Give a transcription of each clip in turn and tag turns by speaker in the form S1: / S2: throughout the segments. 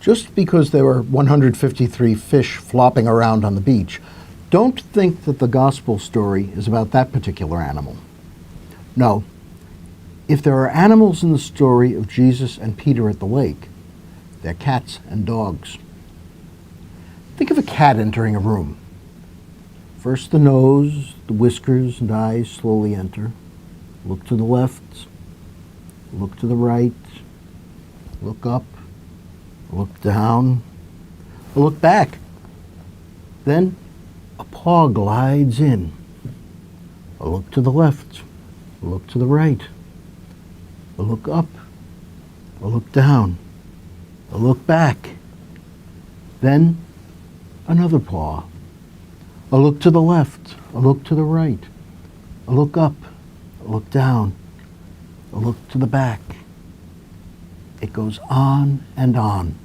S1: Just because there were 153 fish flopping around on the beach, don't think that the gospel story is about that particular animal. No. If there are animals in the story of Jesus and Peter at the lake, they're cats and dogs. Think of a cat entering a room. First the nose, the whiskers and eyes slowly enter. Look to the left, look to the right, look up, look down, look back. Then a paw glides in. A look to the left, a look to the right, a look up, a look down, a look back. Then another paw. A look to the left, a look to the right, a look up, a look down, a look to the back. It goes on and on.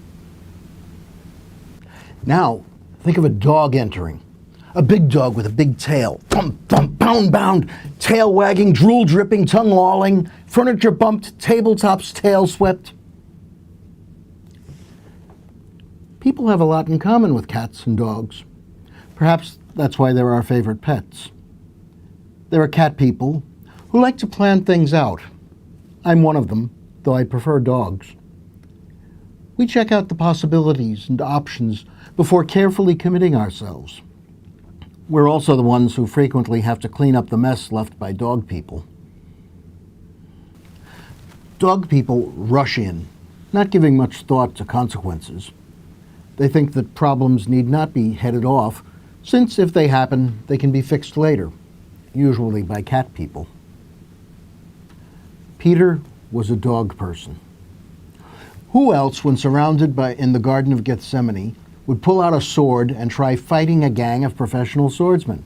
S1: Now, think of a dog entering. A big dog with a big tail. Thump, thump, pound, bound, tail wagging, drool dripping, tongue lolling, furniture bumped, tabletops tail swept. People have a lot in common with cats and dogs. Perhaps that's why they're our favorite pets. There are cat people who like to plan things out. I'm one of them, though I prefer dogs. We check out the possibilities and options before carefully committing ourselves. We're also the ones who frequently have to clean up the mess left by dog people. Dog people rush in, not giving much thought to consequences. They think that problems need not be headed off, since if they happen, they can be fixed later, usually by cat people. Peter was a dog person. Who else, when surrounded in the Garden of Gethsemane, would pull out a sword and try fighting a gang of professional swordsmen?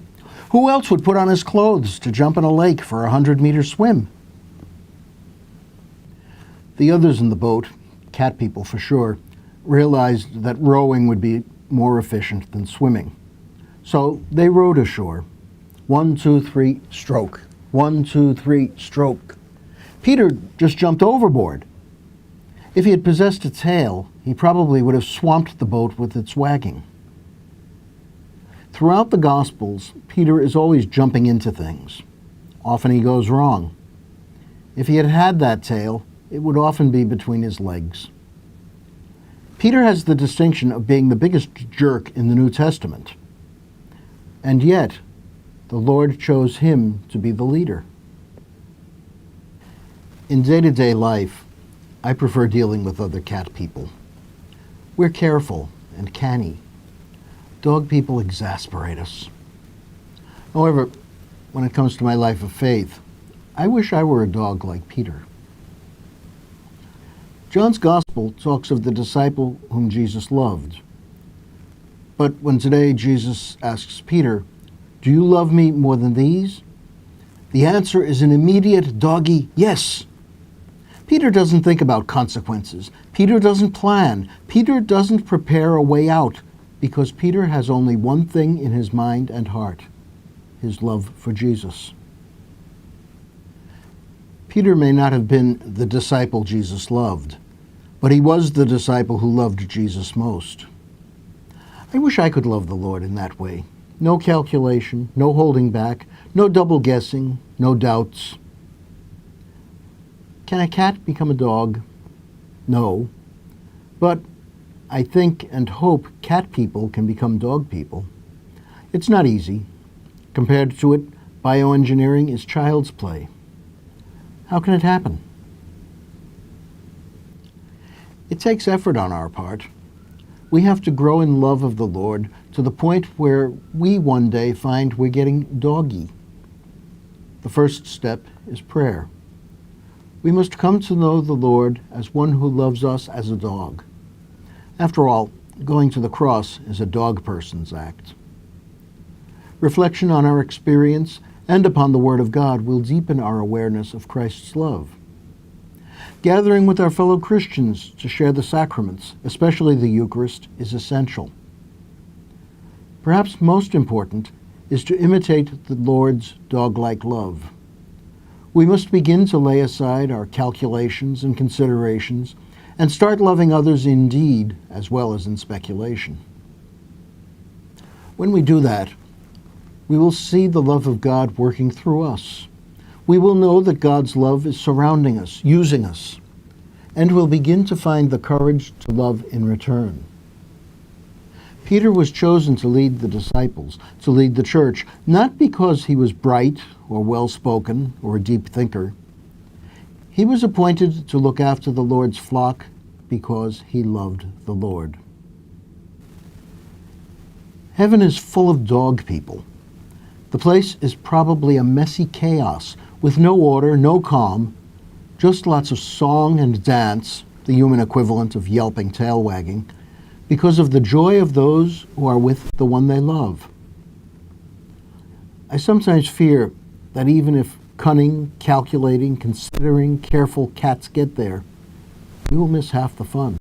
S1: Who else would put on his clothes to jump in a lake for a 100-meter swim? The others in the boat, cat people for sure, realized that rowing would be more efficient than swimming. So they rowed ashore. 1, 2, 3, stroke. 1, 2, 3, stroke. Peter just jumped overboard. If he had possessed a tail, he probably would have swamped the boat with its wagging. Throughout the Gospels, Peter is always jumping into things. Often he goes wrong. If he had had that tail, it would often be between his legs. Peter has the distinction of being the biggest jerk in the New Testament. And yet, the Lord chose him to be the leader. In day-to-day life, I prefer dealing with other cat people. We're careful and canny. Dog people exasperate us. However, when it comes to my life of faith, I wish I were a dog like Peter. John's Gospel talks of the disciple whom Jesus loved. But when today Jesus asks Peter, "Do you love me more than these?" the answer is an immediate doggy yes. Peter doesn't think about consequences. Peter doesn't plan. Peter doesn't prepare a way out, because Peter has only one thing in his mind and heart: his love for Jesus. Peter may not have been the disciple Jesus loved, but he was the disciple who loved Jesus most. I wish I could love the Lord in that way. No calculation, no holding back, no double guessing, no doubts. Can a cat become a dog? No. But I think and hope cat people can become dog people. It's not easy. Compared to it, bioengineering is child's play. How can it happen? It takes effort on our part. We have to grow in love of the Lord to the point where we one day find we're getting doggy. The first step is prayer. We must come to know the Lord as one who loves us as a dog. After all, going to the cross is a dog person's act. Reflection on our experience and upon the Word of God will deepen our awareness of Christ's love. Gathering with our fellow Christians to share the sacraments, especially the Eucharist, is essential. Perhaps most important is to imitate the Lord's dog-like love. We must begin to lay aside our calculations and considerations and start loving others in deed as well as in speculation. When we do that, we will see the love of God working through us. We will know that God's love is surrounding us, using us, and we'll begin to find the courage to love in return. Peter was chosen to lead the disciples, to lead the church, not because he was bright or well-spoken or a deep thinker. He was appointed to look after the Lord's flock because he loved the Lord. Heaven is full of dog people. The place is probably a messy chaos with no order, no calm, just lots of song and dance, the human equivalent of yelping tail wagging, because of the joy of those who are with the one they love. I sometimes fear that even if cunning, calculating, considering, careful cats get there, we will miss half the fun.